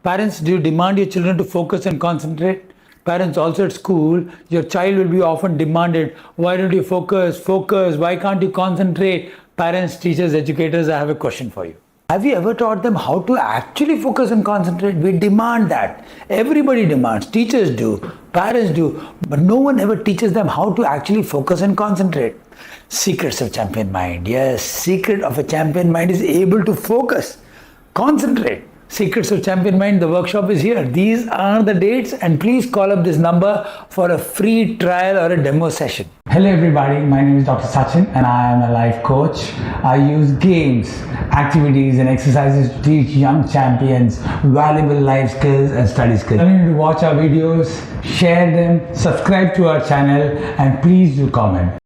Parents, do you demand your children to focus and concentrate? Parents, also at school, your child will be often demanded, why don't you focus, why can't you concentrate? Parents, teachers, educators, I have a question for you. Have you ever taught them how to actually focus and concentrate? We demand that. Everybody demands. Teachers do, parents do, but no one ever teaches them how to actually focus and concentrate. Secrets of champion mind. Yes, secret of a champion mind is able to focus, concentrate. Secrets of Champion Mind, the workshop is here. These are the dates, and please call up this number for a free trial or a demo session. Hello everybody, my name is Dr. Sachin and I am a life coach. I use games, activities and exercises to teach young champions valuable life skills and study skills. I need you to watch our videos, share them, subscribe to our channel and please do comment.